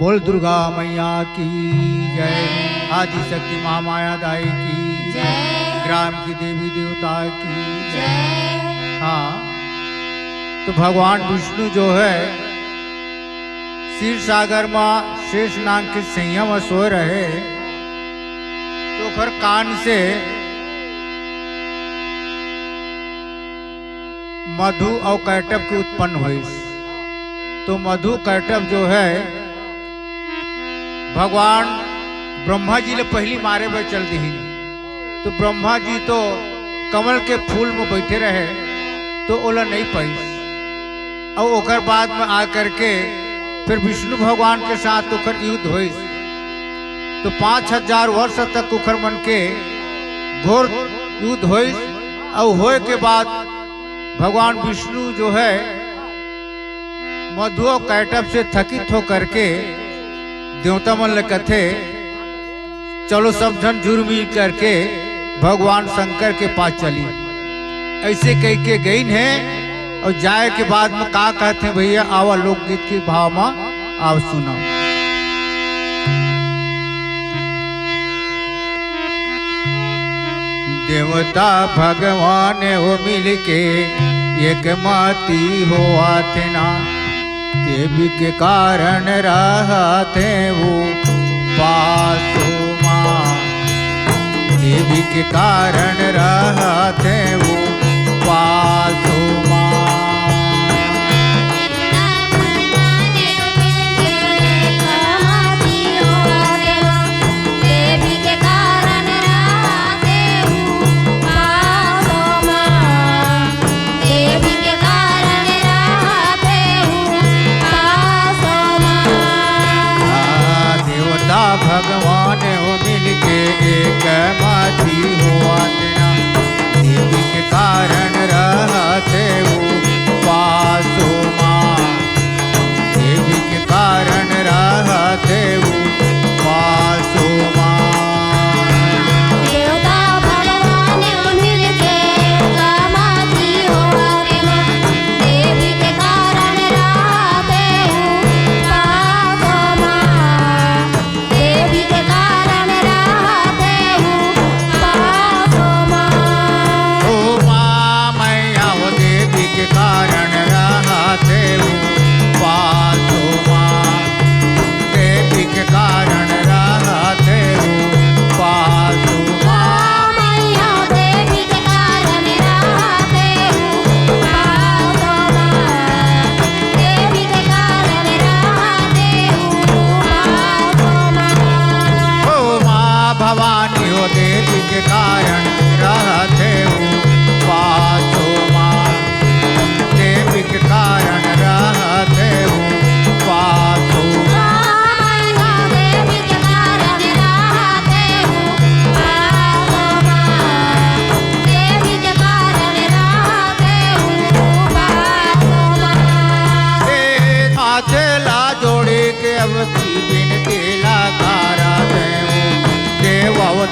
बोल दुर्गा मैया की जय, आदि शक्ति महामाया दाई की जय, ग्राम की देवी देवता की जय। हाँ, तो भगवान विष्णु जो है क्षीर सागर में शेष नाग के संयम सो रहे, तो खर कान से मधु और कैटब की उत्पन्न हुई। तो मधु कैटब जो है भगवान ब्रह्मा जी ने पहली मारे में चल दी। तो ब्रह्मा जी तो कमल के फूल में बैठे रहे, तो ओला नहीं पाई। और ओकर बाद में आकर के फिर विष्णु भगवान के साथ उखर युद्ध हुई। तो 5000 वर्ष तक उखर मन के घोर युद्ध हुई। और होए के बाद भगवान विष्णु जो है मधु और कैटब से थकित होकर के देवता मन ले कथे चलो सब जन जुड़ मिल करके भगवान शंकर के पास चली। ऐसे कह के गई है। और जाए के बाद में का कहते हैं भैया, आवा लोकगीत के भाव में आओ सुनो। देवता भगवान हो मिल के एक माती हो आते ना, देवी के कारण रहते वो पासो माँ, देवी के कारण रहते वो पासो माँ। भगवान हो मिल के एक माती हुआ तेना, देवी के कारण रहते वो पासो माँ, देवी के कारण रहते वो पासो माँ।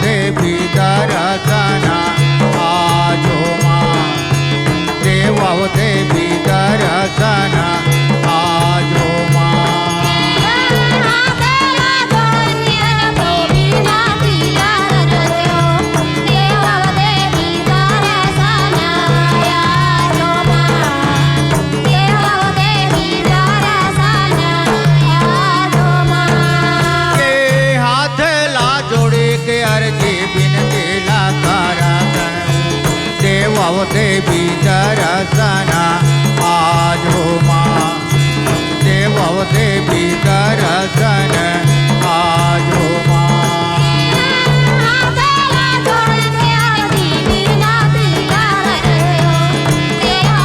देवी दर्शना आजो माँ, देवा देवी दर्शना आजो माँ। देवी दर्शना आजो माँ, देवा देवी दर्शन आजो माँ। देवी दर्शन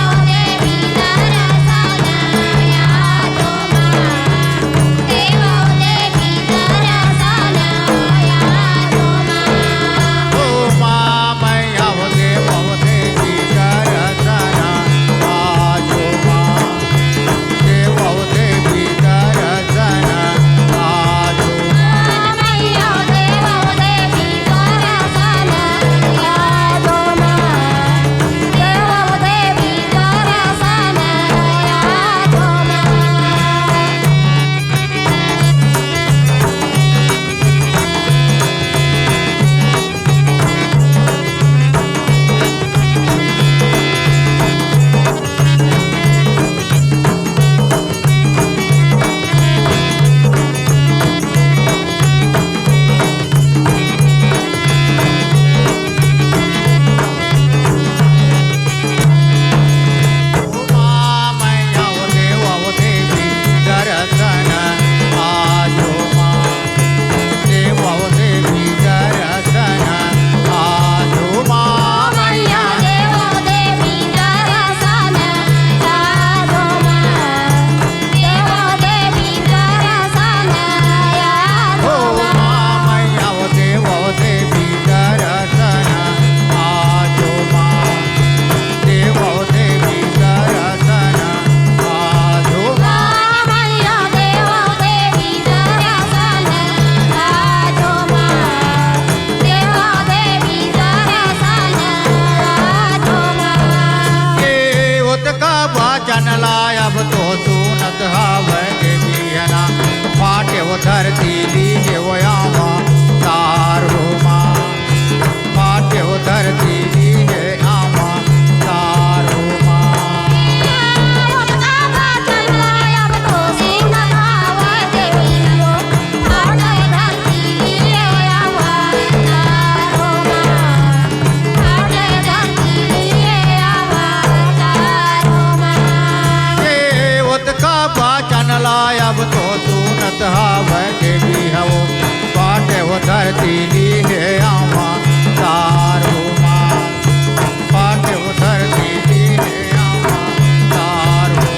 पाटे वो धरती लीजे वो आमा तारो माँ पाटे वो धरती लीजे आमा तारो अब तो सुनत हवै देवी हवो पाटे वो धरती लीजे आमा तारो माँ पाटे वो धरती लीजे आमा तारो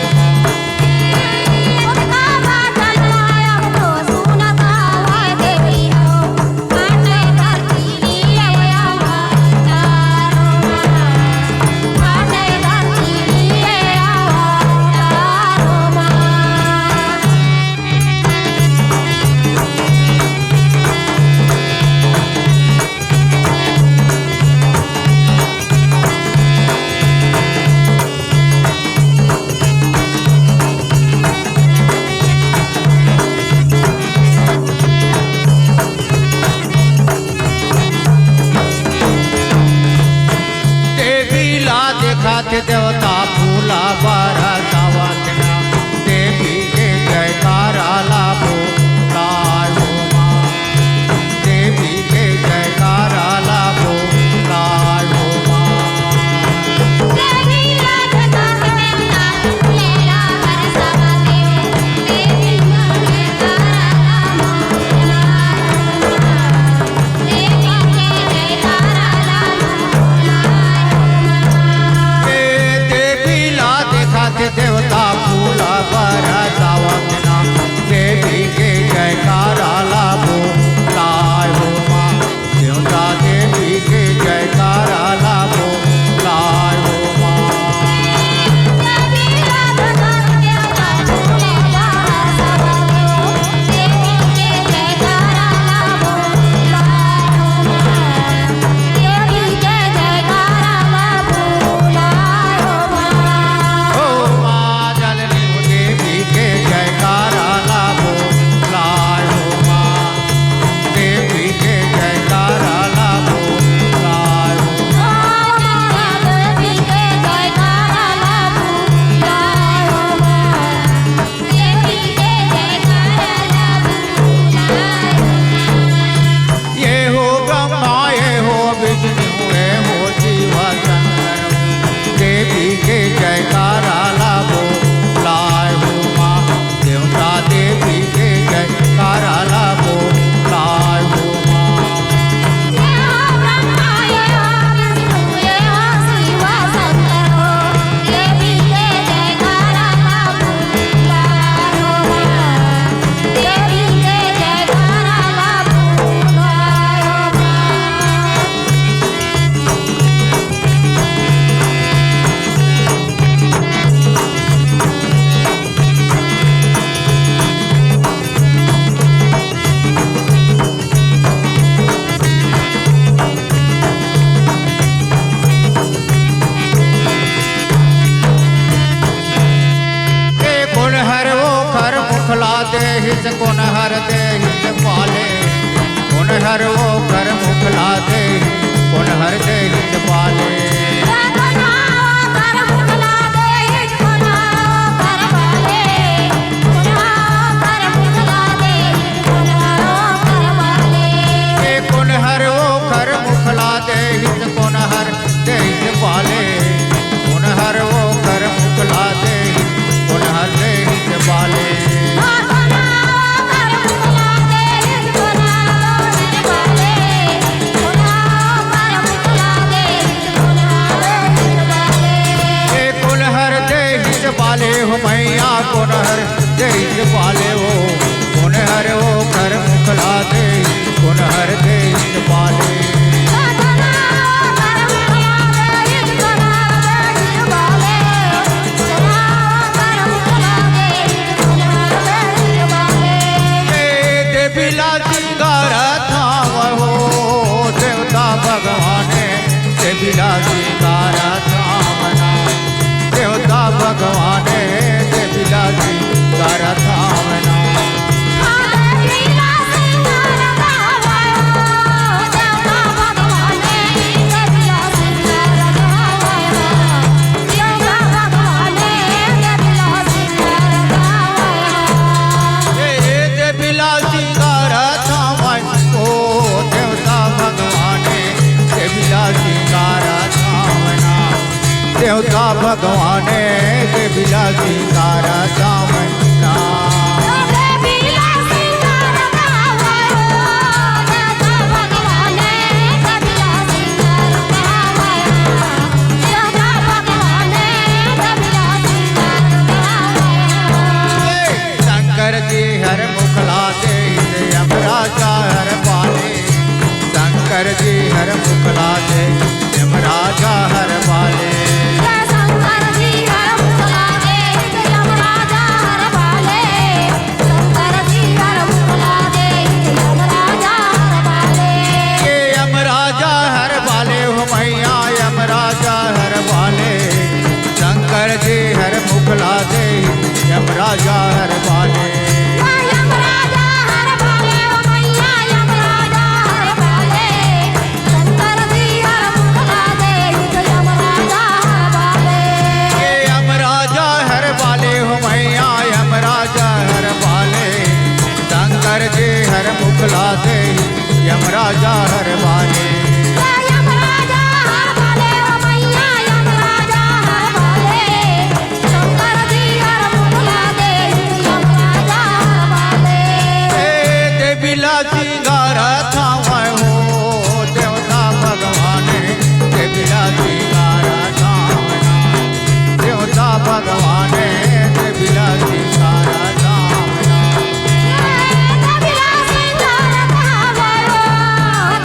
देवता फूला बारा सावतना देवी के जयकारा लाभो लायो माँ देवी के जयकारा लाभो लायो माँ देवता फूला बरा सावतना देवी के जयकारा लाभो लायो माँ देवता देवी के जयकारा लाभो लायो माँ हित कोन हर दे हित पाले कोन हर वो कर मुखला दे कोन हर दे हित पाले कोन हर वो कर मुखला दे हित कोन हर दे हित पाले कोन हर वो कर मुखला दे कोन हर दे हित पाले पाले हो मैया कोन हर दे हित पाले हो कोन हर वो कर मुखला दे कोन हर दे हित पाले देवीला सिंगारा थाम हो देवता भगवान देवीला सिंगारा थामना देवता भगवान देवीला सिंगारा थामना भगवाने देवीला सिंगार दामना शंकर जी हर मुखला दे यमराजा हर पाले शंकर जी हर मुखला दे यमराजा हर पाले शंकर जी हर मुखला दे यमराजा हर पाले शंकर जी हर मुखला दे यमराजा हर पाले ये यमराजा हर पाले हो मैया यमराजा हर पाले शंकर जी हर मुखला दे यमराजा हर पाले यमराजा हर पाले ओ मैया यमराजा हर पाले शंकर जी हर मुखला दे यमराजा हर पाले ये यमराजा हर पाले हो मैया यमराजा हर पाले शंकर जी हर मुखला दे यमराजा हर पाले यमराजा हर पाले ओ मैया यमराजा हर पाले शंकर जी हर मुखला दे यमराजा हर पाले देवीला सिंगार थावै हो देवता भगवान देवीला सिंगार थावना देवता भगवान देवीला सिंगार थावना देवीला सिंगार थावयो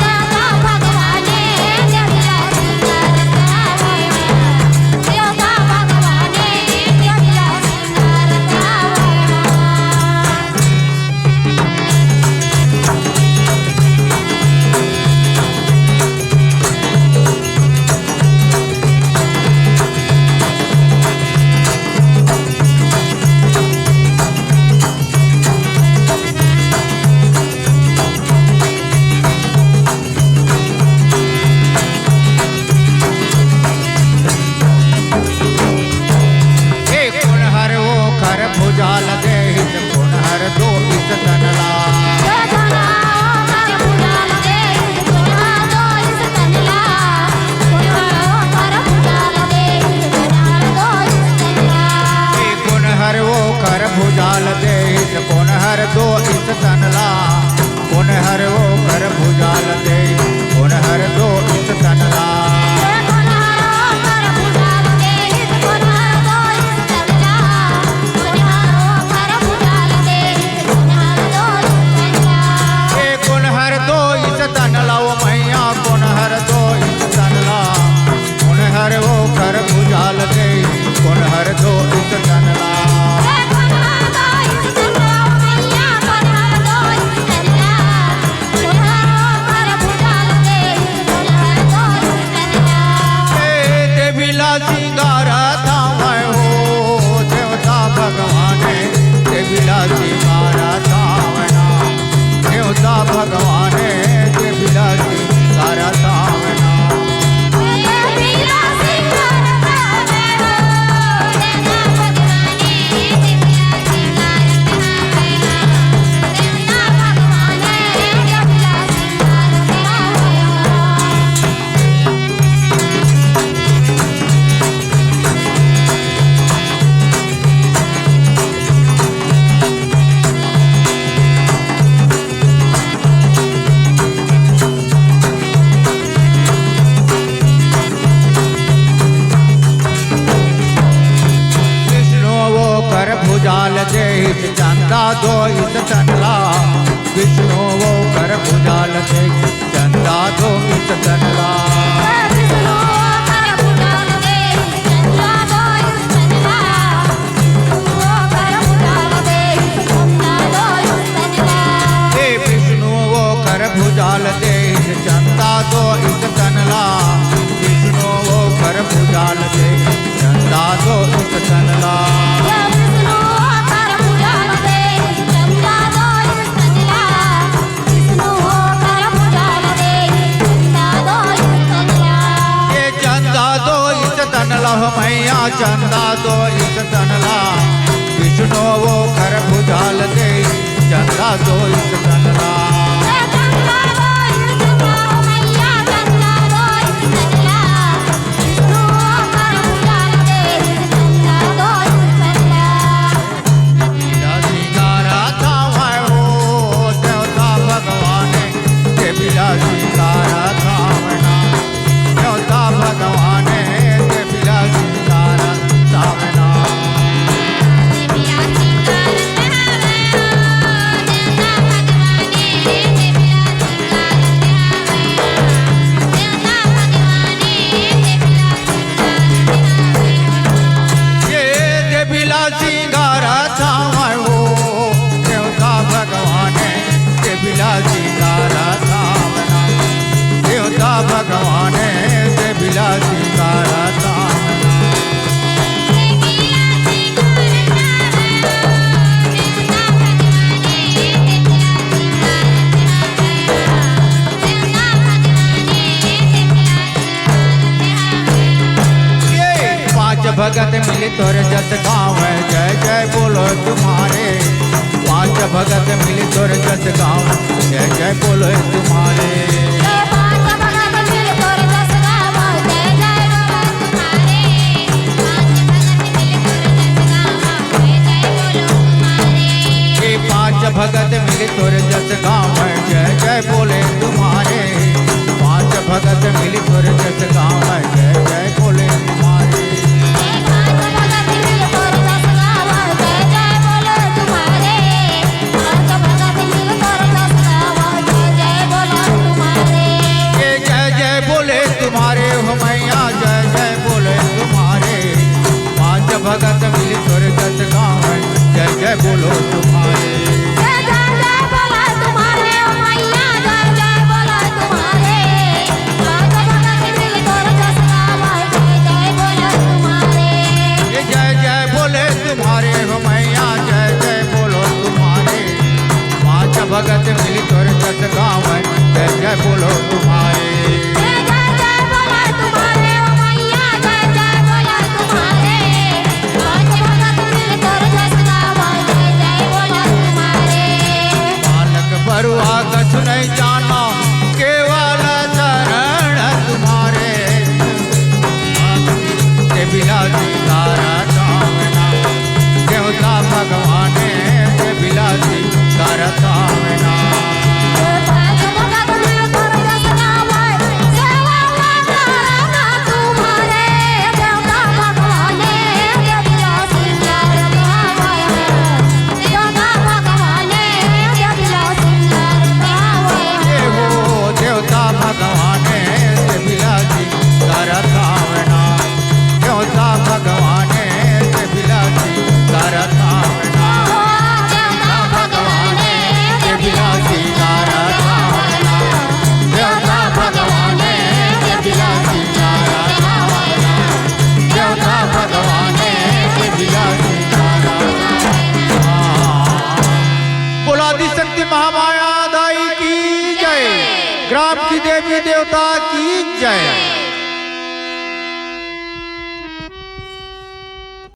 देवता भगवाने देवीला सिंगार थावयो देवता भगवाने देवीला सिंगार थावयो हे कोण हर वो खर भुजाल दे हित कोण हर दो इस तनला योजना कर पुजाल दे कोना दो इस तनला कोना कर पुजाल दे कोना दो इस तनला हे कोण हर वो खर भुजाल दे हित कोण हर दो इस तनला कोण हर वो खर भुजाल दे कोण हर दो इस तनला कोना कर पुजाल दे कोना दो इस तनला कोना कर पुजाल दे कोना दो इस तनला हे कोण हर दो इस तनला ओ मैया कोण हर दो इस तनला कोण हर वो खर भुजाल दे कोण हर दो इस तनला कोना दो इस तनला मैया कोना दो इस तनला कोना कर पुजाल दे कोना दो इस तनला देवीला सिंगार थावै हो देवता भगवान देवीला सिंगार थावना देवता भगवान देवीला सिंगार थावना देवीला सिंगार थावयो देवता भगवाने देवीला सिंगार थावयो देवता भगवाने देवीला सिंगार थावयो विष्णु वो कर भुजाल दे हित चंदा दो इस तनला विष्णु वो कर भुजाल दे चंदा दो इस तनला विष्णु कर पुजाल दे चंदा दो इस तनला विष्णु कर पुजाल दे चंदा दो इस तनला हे विष्णु वो कर भुजाल दे चंदा दो इस तनला विष्णु वो कर भुजाल दे चंदा दो इस तनला विष्णु कर पुजाल दे चंदा दो इस तनला विष्णु कर पुजाल दे चंदा दो इस तनला ये चंदा दो इस तनला हो मैया चंदा दो इस तनला विष्णु वो कर भुजाल दे चंदा दो इस तनला चंदा दो इस तनला मैया चंदा दो इस तनला विष्णु कर पुजाल दे भगत मिली तोरे जस गाँव है, जय जय बोलो तुम्हारे। पांच भगत मिली तोरे जस गाँव, जय जय बोलो तुम्हारे। पांच भगत मिल तोर जस गाँव, जय जय बोलो तुम्हारे। पांच भगत मिल तोर जस गाँव, जय जय बोलो तुम्हारे। पांच भगत मिल तोर जस गाँव, जय जय बोले तुम्हारे। पांच भगत मिल तोर जस गाँव, जय जय बोलो तुम्हारे। पांच भगत मिल तोर जस गाँव, जय जय बोलो तुम्हारे। जय जय बोले तुम्हारे हो मैया, जय जय बोले तुम्हारे। पांच भगत मिल तोर जस गाँव, जय जय बोलो तुम्हारे। जय जय बोलो तुम्हारे ओ मैया, जय जय बोलो तुम्हारे। पांच भगत मिल तोर जस गाँव, जय जय बोलो तुम्हारे। जय जय बोले तुम्हारे हो मैया, जय जय बोलो तुम्हारे। पांच भगत मिल तोर जस गाँव, जय जय बोलो तुम्हारे। जय जय बोलो तुम्हारे ओ मैया, जय जय बोलो तुम्हारे। पांच भगत मिल तोर जस गाँव, जय जय बोलो तुम्हारे। बालक बरुआ कछु नहीं जाना, केवल शरण तुम्हारे। के बिलासी तारा कामना, देवता भगवान के बिलासी तारा कामना। पांच भगत मिल तोर जस गाँव, सेवा करना तुम्हारे। देवता भगवान के बिलासी तारा गाँव, देवता भगवान के बिलासी तारा गाँव। हो देवता भगवान के बिलासी तारा कामना। देवता भगवान के बिलासी तारा कामना। देवता भगवान के बिलासी तारा कामना। देवता भगवान के बिलासी तारा कामना। देवता भगवान के बिलासी तारा कामना। बोलादी शक्ति महामाया दाई की जय। ग्राम की देवी देवता की जय।